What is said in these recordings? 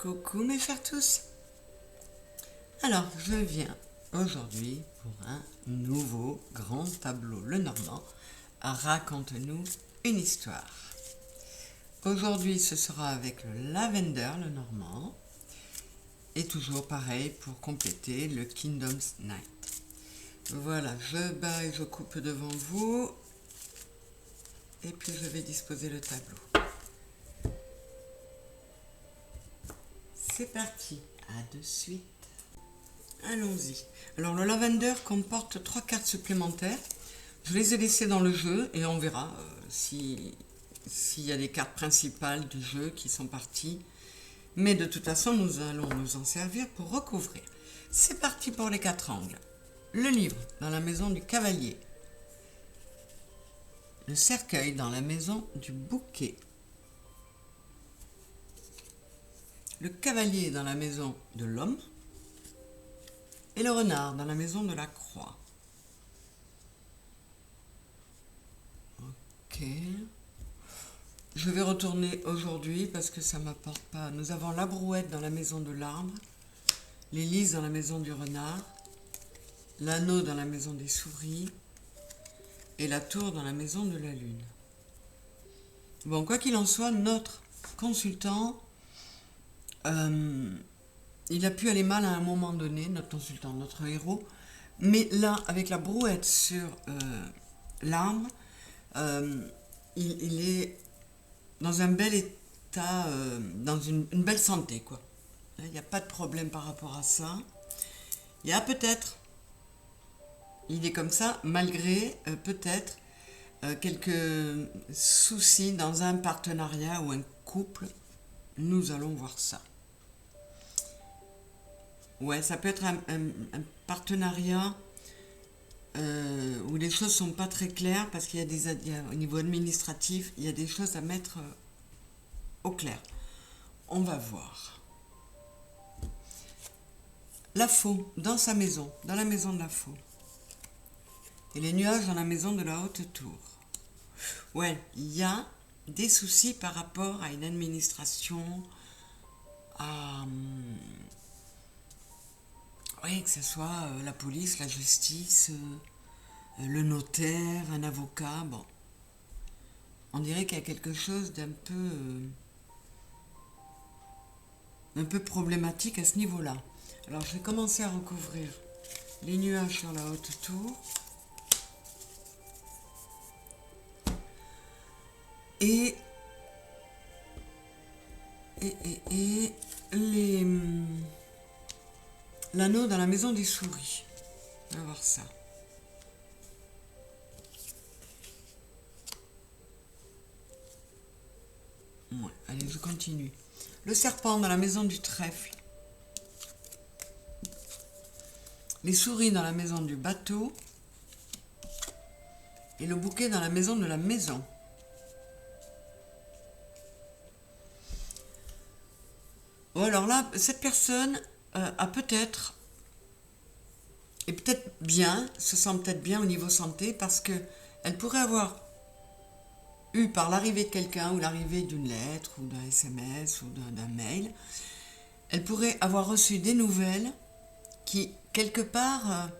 Coucou mes chers tous. Alors je viens aujourd'hui pour un nouveau grand tableau Lenormand. Raconte-nous une histoire. Aujourd'hui ce sera avec le Lavender Lenormand et toujours pareil pour compléter le Kingdom's Night. Voilà, je bats et je coupe devant vous et puis je vais disposer le tableau. C'est parti, à de suite. Allons-y. Alors le Lavender comporte 3 cartes supplémentaires. Je les ai laissées dans le jeu et on verra s'il y a des cartes principales du jeu qui sont parties. Mais de toute façon, nous allons nous en servir pour recouvrir. C'est parti pour les 4 angles. Le livre dans la maison du cavalier. Le cercueil dans la maison du bouquet. Le cavalier dans la maison de l'homme et le renard dans la maison de la croix. Ok. Je vais retourner aujourd'hui parce que ça ne m'apporte pas. Nous avons la brouette dans la maison de l'arbre, les lys dans la maison du renard, l'anneau dans la maison des souris et la tour dans la maison de la lune. Bon, quoi qu'il en soit, notre consultant... il a pu aller mal à un moment donné, notre consultant, notre héros, mais là, avec la brouette sur l'arbre, il est dans un bel état, dans une belle santé, quoi. Il n'y a pas de problème par rapport à ça. Il y a peut-être, il est comme ça, malgré peut-être quelques soucis dans un partenariat ou un couple. Nous allons voir ça. Ouais, ça peut être un partenariat où les choses sont pas très claires parce qu'il y a au niveau administratif, il y a des choses à mettre au clair. On va voir. La faux dans sa maison, dans la maison de la faux. Et les nuages dans la maison de la haute tour. Ouais, il y a des soucis par rapport à une administration, à... oui, que ce soit la police, la justice, le notaire, un avocat, bon. On dirait qu'il y a quelque chose d'un peu problématique à ce niveau-là. Alors, je vais commencer à recouvrir les nuages sur la haute tour. Et l'anneau dans la maison des souris. On va voir ça. Ouais, allez, je continue. Le serpent dans la maison du trèfle. Les souris dans la maison du bateau. Et le bouquet dans la maison de la maison. Bon, alors là, cette personne a peut-être, et peut-être bien, se sent peut-être bien au niveau santé, parce que elle pourrait avoir eu par l'arrivée de quelqu'un, ou l'arrivée d'une lettre, ou d'un SMS, ou d'un mail, elle pourrait avoir reçu des nouvelles qui, quelque part,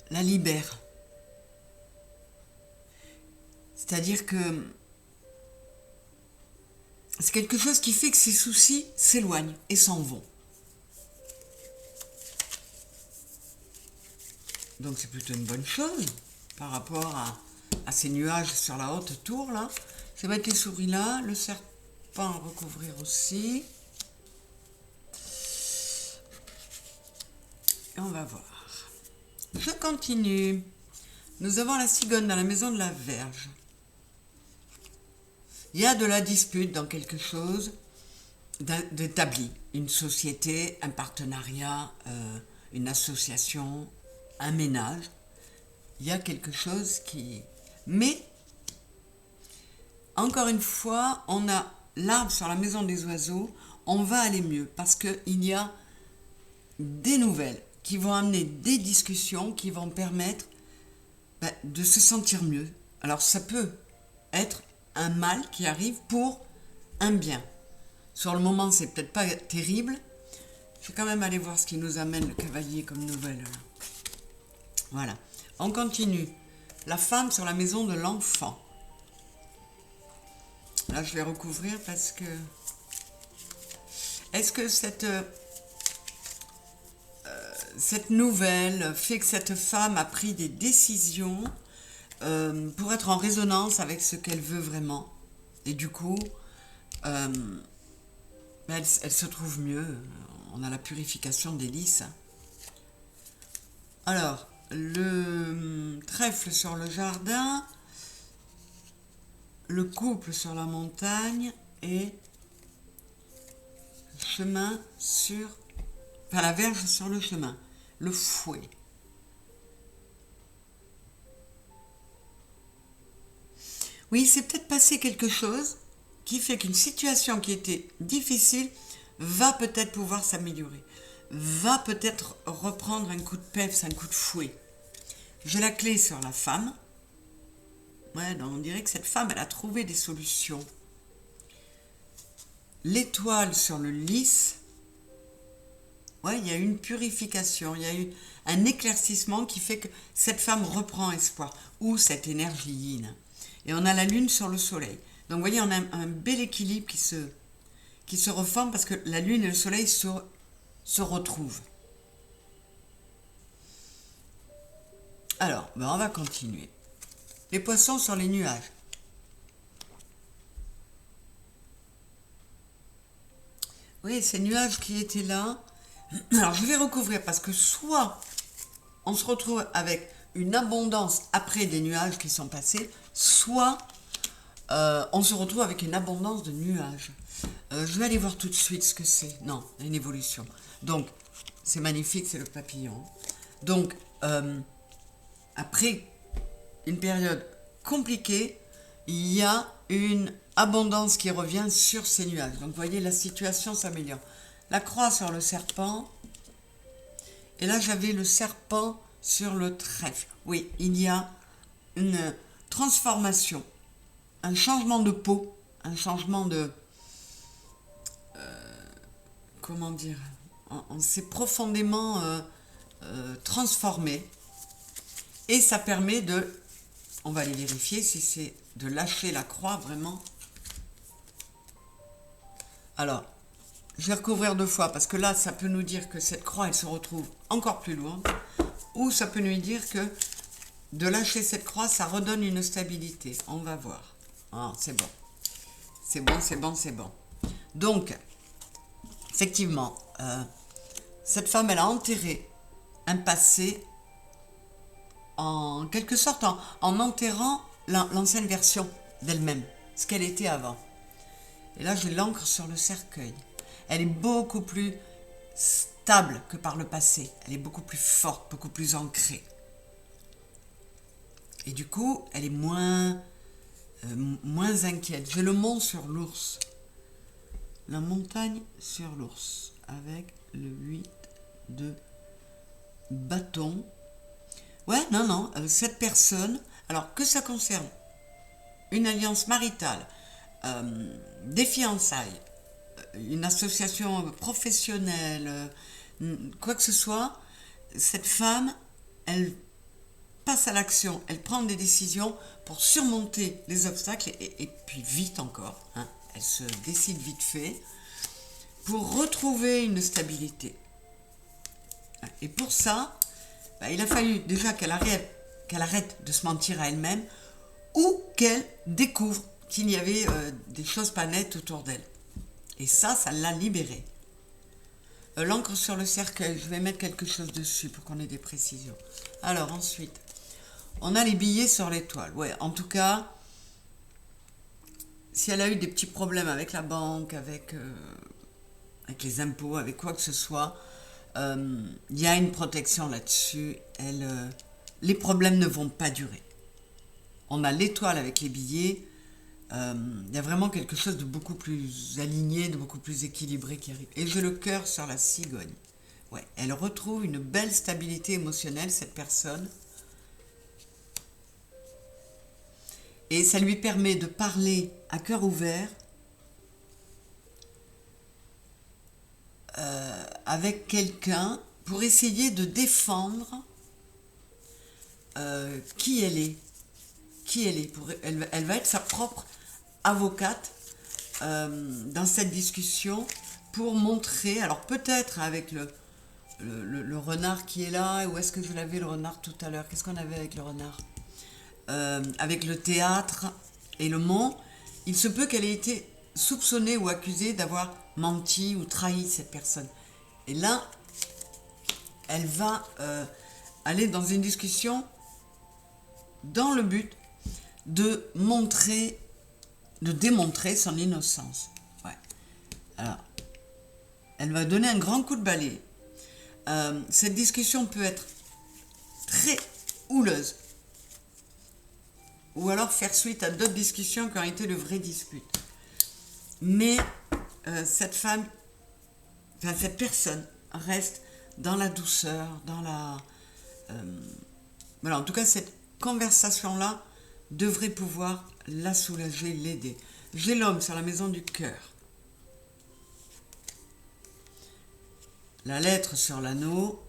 la libèrent. C'est-à-dire que c'est quelque chose qui fait que ces soucis s'éloignent et s'en vont. Donc c'est plutôt une bonne chose par rapport à ces nuages sur la haute tour là. Je vais mettre les souris là, le serpent à recouvrir aussi. Et on va voir. Je continue. Nous avons la cigogne dans la maison de la Vierge. Il y a de la dispute dans quelque chose d'établi. Une société, un partenariat, une association, un ménage. Il y a quelque chose qui... Mais, encore une fois, on a l'arbre sur la maison des oiseaux. On va aller mieux parce qu'il y a des nouvelles qui vont amener des discussions qui vont permettre de se sentir mieux. Alors, ça peut être un mal qui arrive pour un bien. Sur le moment, c'est peut-être pas terrible. Je vais quand même aller voir ce qui nous amène le cavalier comme nouvelle. Là. Voilà. On continue. La femme sur la maison de l'enfant. Là, je vais recouvrir parce que... Est-ce que cette nouvelle fait que cette femme a pris des décisions pour être en résonance avec ce qu'elle veut vraiment? Et du coup, elle se trouve mieux. On a la purification des lys. Alors, le trèfle sur le jardin, le couple sur la montagne et chemin sur... Enfin, la verge sur le chemin. Le fouet. Oui, c'est peut-être passé quelque chose qui fait qu'une situation qui était difficile va peut-être pouvoir s'améliorer. Va peut-être reprendre un coup de peps, un coup de fouet. J'ai la clé sur la femme. Ouais, donc on dirait que cette femme, elle a trouvé des solutions. L'étoile sur le lys. Ouais, il y a une purification, il y a eu un éclaircissement qui fait que cette femme reprend espoir. Ou cette énergie yin. Et on a la lune sur le soleil. Donc vous voyez, on a un bel équilibre qui se reforme parce que la lune et le soleil se retrouvent. Alors, on va continuer. Les poissons sur les nuages. Oui, ces nuages qui étaient là. Alors, je vais recouvrir parce que soit on se retrouve avec une abondance après des nuages qui sont passés, soit on se retrouve avec une abondance de nuages. Je vais aller voir tout de suite ce que c'est. Non, une évolution. Donc, c'est magnifique, c'est le papillon. Donc, après une période compliquée, il y a une abondance qui revient sur ces nuages. Donc, vous voyez, la situation s'améliore. La croix sur le serpent. Et là, j'avais le serpent sur le trèfle. Oui, il y a une transformation, un changement de peau, un changement de... comment dire, on s'est profondément transformé. Et ça permet de... On va aller vérifier si c'est de lâcher la croix vraiment. Alors, je vais recouvrir 2 fois parce que là, ça peut nous dire que cette croix, elle se retrouve encore plus lourde. Ou ça peut nous dire que de lâcher cette croix, ça redonne une stabilité. On va voir. Ah, c'est bon. C'est bon, c'est bon, c'est bon. Donc, effectivement, cette femme, elle a enterré un passé en quelque sorte en enterrant l'ancienne version d'elle-même, ce qu'elle était avant. Et là, j'ai l'encre sur le cercueil. Elle est beaucoup plus stable que par le passé. Elle est beaucoup plus forte, beaucoup plus ancrée. Et du coup, elle est moins inquiète. J'ai le mont sur l'ours. La montagne sur l'ours. Avec le 8 de bâton. Ouais, non, cette personne, alors que ça concerne une alliance maritale, des fiançailles, une association professionnelle, quoi que ce soit, cette femme, elle passe à l'action, elle prend des décisions pour surmonter les obstacles et puis vite encore, hein, elle se décide vite fait pour retrouver une stabilité. Et pour ça, il a fallu déjà qu'elle arrête de se mentir à elle-même ou qu'elle découvre qu'il y avait des choses pas nettes autour d'elle. Et ça l'a libérée. L'encre sur le cercueil, je vais mettre quelque chose dessus pour qu'on ait des précisions. Alors ensuite, on a les billets sur l'étoile. Ouais, en tout cas, si elle a eu des petits problèmes avec la banque, avec les impôts, avec quoi que ce soit, il y a une protection là-dessus. Les problèmes ne vont pas durer. On a l'étoile avec les billets. Il y a vraiment quelque chose de beaucoup plus aligné, de beaucoup plus équilibré qui arrive. Et j'ai le cœur sur la cigogne. Ouais, elle retrouve une belle stabilité émotionnelle, cette personne. Et ça lui permet de parler à cœur ouvert avec quelqu'un pour essayer de défendre qui elle est. Qui elle est. Elle va être sa propre avocate dans cette discussion pour montrer, alors peut-être avec le renard qui est là, où est-ce que je l'avais le renard tout à l'heure, qu'est-ce qu'on avait avec le renard, avec le théâtre et le mont, il se peut qu'elle ait été soupçonnée ou accusée d'avoir menti ou trahi cette personne. Et là, elle va aller dans une discussion dans le but de démontrer son innocence. Ouais. Alors, elle va donner un grand coup de balai. Cette discussion peut être très houleuse, ou alors faire suite à d'autres discussions qui ont été de vraies disputes. Mais cette personne reste dans la douceur, dans la... voilà, en tout cas, cette conversation-là devrait pouvoir la soulager, l'aider. J'ai l'homme sur la maison du cœur. La lettre sur l'anneau,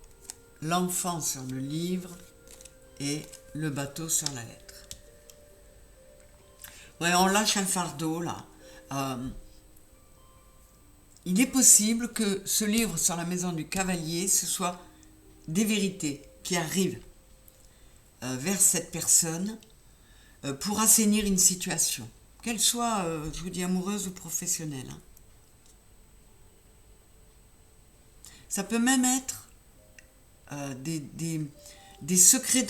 l'enfant sur le livre et le bateau sur la lettre. Ouais, on lâche un fardeau là. Il est possible que ce livre sur la maison du cavalier, ce soit des vérités qui arrivent vers cette personne pour assainir une situation, qu'elle soit, je vous dis, amoureuse ou professionnelle. Hein. Ça peut même être des secrets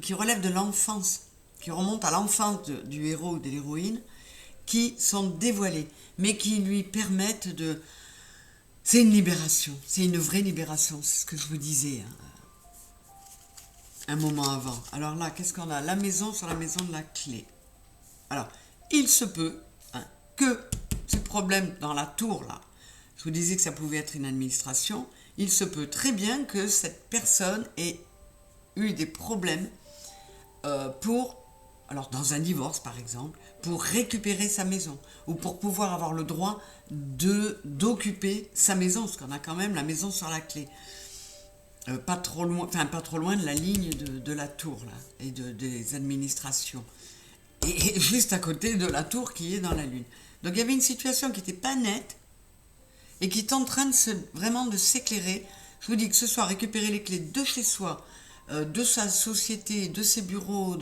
qui relèvent de l'enfance, qui remontent à l'enfance du héros ou de l'héroïne, qui sont dévoilés, mais qui lui permettent de... C'est une libération, c'est une vraie libération, c'est ce que je vous disais un moment avant. Alors là, qu'est-ce qu'on a? La maison sur la maison de la clé. Alors, il se peut que ce problème dans la tour, là, je vous disais que ça pouvait être une administration, il se peut très bien que cette personne ait eu des problèmes alors dans un divorce par exemple, pour récupérer sa maison, ou pour pouvoir avoir le droit d'occuper sa maison, parce qu'on a quand même la maison sur la clé. Pas trop loin de la ligne de la tour, là, et des administrations. Et juste à côté de la tour qui est dans la lune. Donc il y avait une situation qui n'était pas nette, et qui est en train vraiment de s'éclairer. Je vous dis que ce soit récupérer les clés de chez soi, de sa société, de ses bureaux,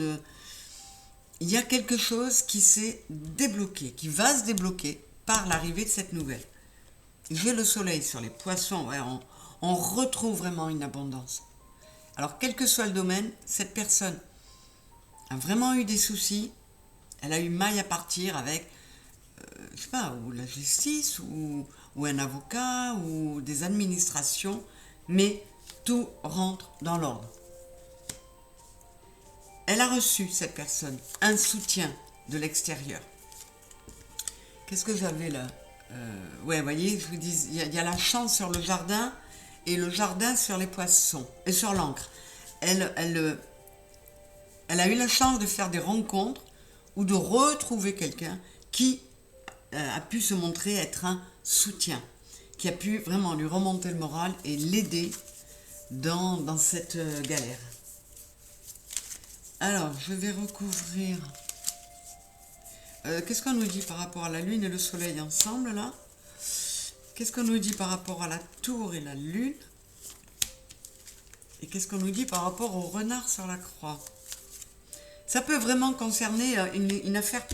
il y a quelque chose qui s'est débloqué, qui va se débloquer par l'arrivée de cette nouvelle. J'ai le soleil sur les poissons, ouais, on retrouve vraiment une abondance. Alors, quel que soit le domaine, cette personne a vraiment eu des soucis, elle a eu maille à partir avec, je sais pas, ou la justice, ou un avocat, ou des administrations, mais tout rentre dans l'ordre. Elle a reçu, cette personne, un soutien de l'extérieur. Qu'est-ce que j'avais là? Ouais, vous voyez, je vous dis, il y a la chance sur le jardin et le jardin sur les poissons, et sur l'encre. Elle a eu la chance de faire des rencontres ou de retrouver quelqu'un qui a pu se montrer être un soutien, qui a pu vraiment lui remonter le moral et l'aider dans cette galère. Alors, je vais recouvrir. Qu'est-ce qu'on nous dit par rapport à la lune et le soleil ensemble, là? Qu'est-ce qu'on nous dit par rapport à la tour et la lune? Et qu'est-ce qu'on nous dit par rapport au renard sur la croix? Ça peut vraiment concerner une affaire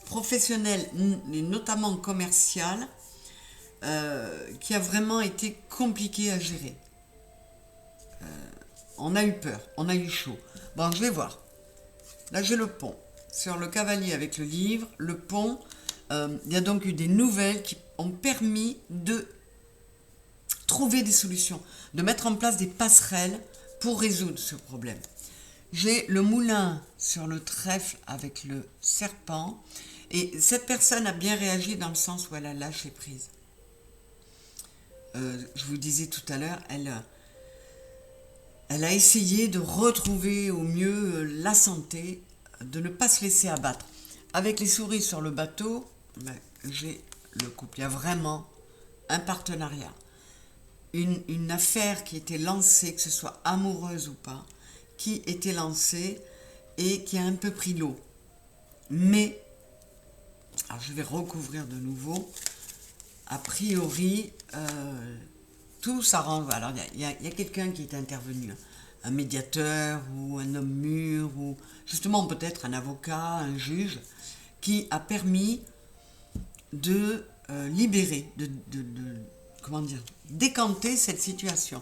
professionnelle, et notamment commerciale, qui a vraiment été compliquée à gérer. On a eu peur, on a eu chaud. Bon, je vais voir. Là, j'ai le pont. Sur le cavalier avec le livre, le pont, il y a donc eu des nouvelles qui ont permis de trouver des solutions, de mettre en place des passerelles pour résoudre ce problème. J'ai le moulin sur le trèfle avec le serpent, et cette personne a bien réagi dans le sens où elle a lâché prise. Je vous disais tout à l'heure, elle a essayé de retrouver au mieux la santé, de ne pas se laisser abattre. Avec les souris sur le bateau, j'ai le couple. Il y a vraiment un partenariat, une affaire qui était lancée, que ce soit amoureuse ou pas, qui était lancée et qui a un peu pris l'eau. Mais, alors je vais recouvrir de nouveau, a priori, tout s'arrange. Alors il y a quelqu'un qui est intervenu, un médiateur ou un homme mûr, ou justement peut-être un avocat, un juge, qui a permis de libérer, comment dire, décanter cette situation.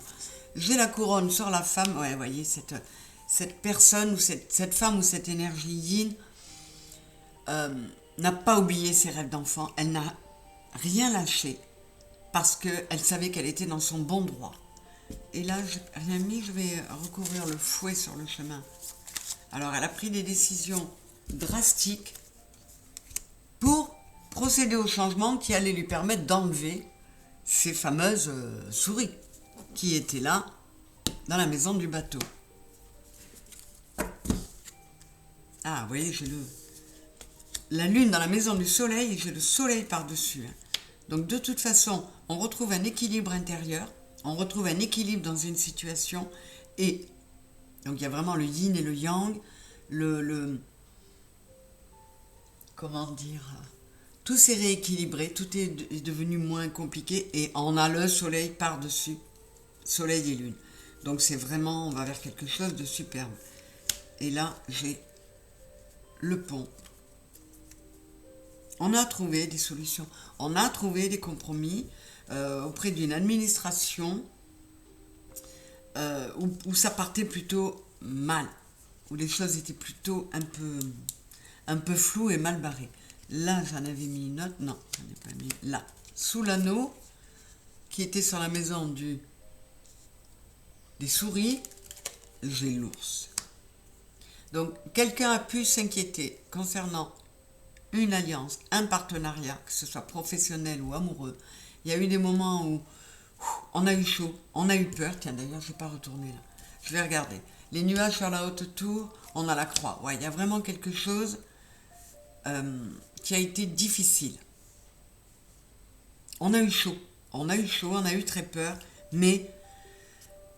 J'ai la couronne sur la femme, ouais, vous voyez, cette personne, ou cette femme, ou cette énergie yin, n'a pas oublié ses rêves d'enfant, elle n'a rien lâché, parce qu'elle savait qu'elle était dans son bon droit. Et là, j'ai rien mis, je vais recouvrir le fouet sur le chemin. Alors, elle a pris des décisions drastiques pour procéder au changement qui allait lui permettre d'enlever ces fameuses souris qui étaient là, dans la maison du bateau. Ah, vous voyez, j'ai la lune dans la maison du soleil et j'ai le soleil par-dessus. Donc, de toute façon, on retrouve un équilibre intérieur, on retrouve un équilibre dans une situation, et donc il y a vraiment le yin et le yang, comment dire, tout s'est rééquilibré, tout est devenu moins compliqué, et on a le soleil par-dessus, soleil et lune. Donc c'est vraiment, on va vers quelque chose de superbe. Et là, j'ai le pont. On a trouvé des solutions, on a trouvé des compromis auprès d'une administration où ça partait plutôt mal, où les choses étaient plutôt un peu floues et mal barrées. Là, j'en avais mis une note, non, j'en ai pas mis, là, sous l'anneau, qui était sur la maison des souris, j'ai l'ours. Donc, quelqu'un a pu s'inquiéter concernant une alliance, un partenariat, que ce soit professionnel ou amoureux. Il y a eu des moments où on a eu chaud, on a eu peur. Tiens, d'ailleurs, je ne vais pas retourner là. Je vais regarder. Les nuages sur la haute tour, on a la croix. Ouais, il y a vraiment quelque chose qui a été difficile. On a eu chaud, on a eu très peur, mais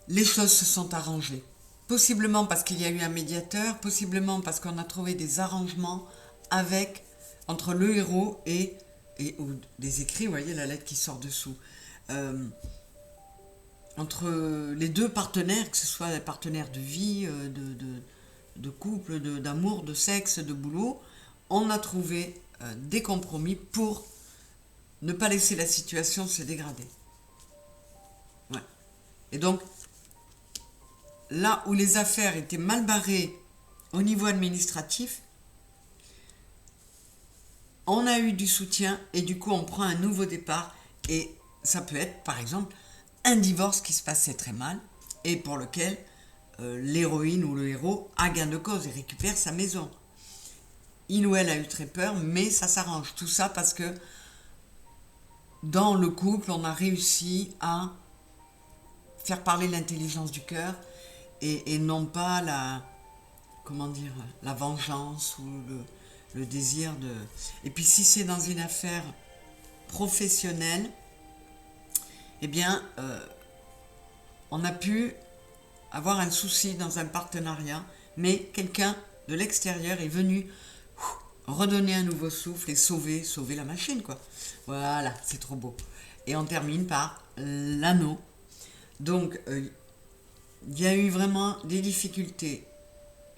les choses se sont arrangées. Possiblement parce qu'il y a eu un médiateur, possiblement parce qu'on a trouvé des arrangements entre le héros et ou des écrits, vous voyez la lettre qui sort dessous, entre les deux partenaires, que ce soit des partenaires de vie, de couple, d'amour, de sexe, de boulot, on a trouvé des compromis pour ne pas laisser la situation se dégrader. Ouais. Et donc, là où les affaires étaient mal barrées au niveau administratif, on a eu du soutien et du coup on prend un nouveau départ, et ça peut être par exemple un divorce qui se passait très mal et pour lequel l'héroïne ou le héros a gain de cause et récupère sa maison. Il ou elle a eu très peur, mais ça s'arrange. Tout ça parce que dans le couple, on a réussi à faire parler l'intelligence du cœur et non pas la vengeance ou le désir de... Et puis si c'est dans une affaire professionnelle, eh bien, on a pu avoir un souci dans un partenariat, mais quelqu'un de l'extérieur est venu redonner un nouveau souffle et sauver la machine, quoi. Voilà, c'est trop beau. Et on termine par l'anneau. Donc, il y a eu vraiment des difficultés,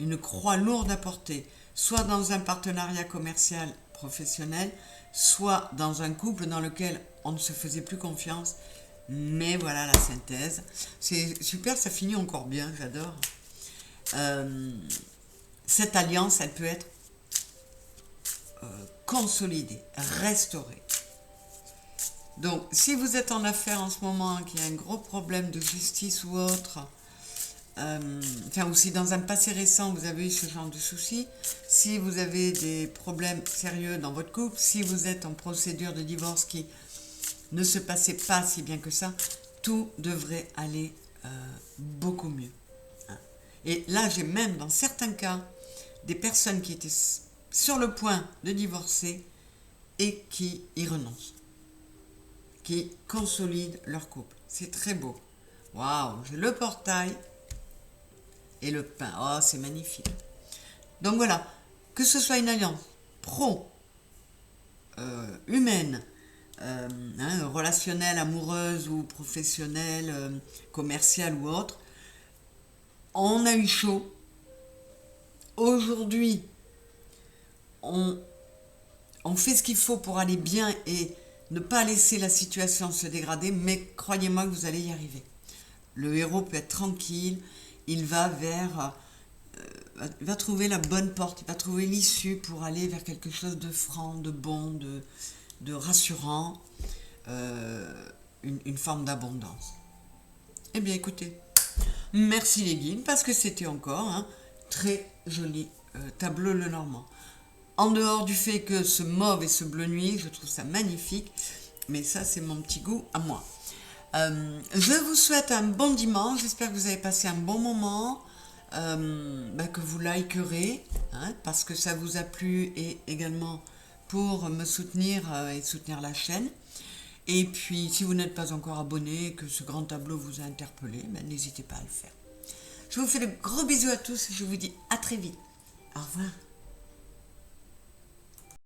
une croix lourde à porter, soit dans un partenariat commercial professionnel, soit dans un couple dans lequel on ne se faisait plus confiance. Mais voilà la synthèse. C'est super, ça finit encore bien, j'adore. Cette alliance, elle peut être consolidée, restaurée. Donc, si vous êtes en affaires en ce moment, qu'il y a un gros problème de justice ou autre, ou si dans un passé récent vous avez eu ce genre de soucis, si vous avez des problèmes sérieux dans votre couple, si vous êtes en procédure de divorce qui ne se passait pas si bien que ça, tout devrait aller beaucoup mieux. Et là, j'ai même dans certains cas des personnes qui étaient sur le point de divorcer et qui y renoncent. qui consolident leur couple. C'est très beau. Waouh, j'ai le portail et le pain. Oh, c'est magnifique. Donc voilà, que ce soit une alliance pro, humaine, relationnelle, amoureuse ou professionnelle, commerciale ou autre, on a eu chaud. Aujourd'hui, on fait ce qu'il faut pour aller bien et ne pas laisser la situation se dégrader, mais croyez-moi que vous allez y arriver. Le héros peut être tranquille, il va va trouver la bonne porte, il va trouver l'issue pour aller vers quelque chose de franc, de bon, de rassurant, une forme d'abondance. Eh bien écoutez, merci les guides, parce que c'était encore un très joli tableau Lenormand. En dehors du fait que ce mauve et ce bleu nuit, je trouve ça magnifique, mais ça c'est mon petit goût à moi. Je vous souhaite un bon dimanche, j'espère que vous avez passé un bon moment, que vous likerez, parce que ça vous a plu, et également pour me soutenir et soutenir la chaîne. Et puis si vous n'êtes pas encore abonné et que ce grand tableau vous a interpellé, n'hésitez pas à le faire. Je vous fais de gros bisous à tous et je vous dis à très vite. Au revoir.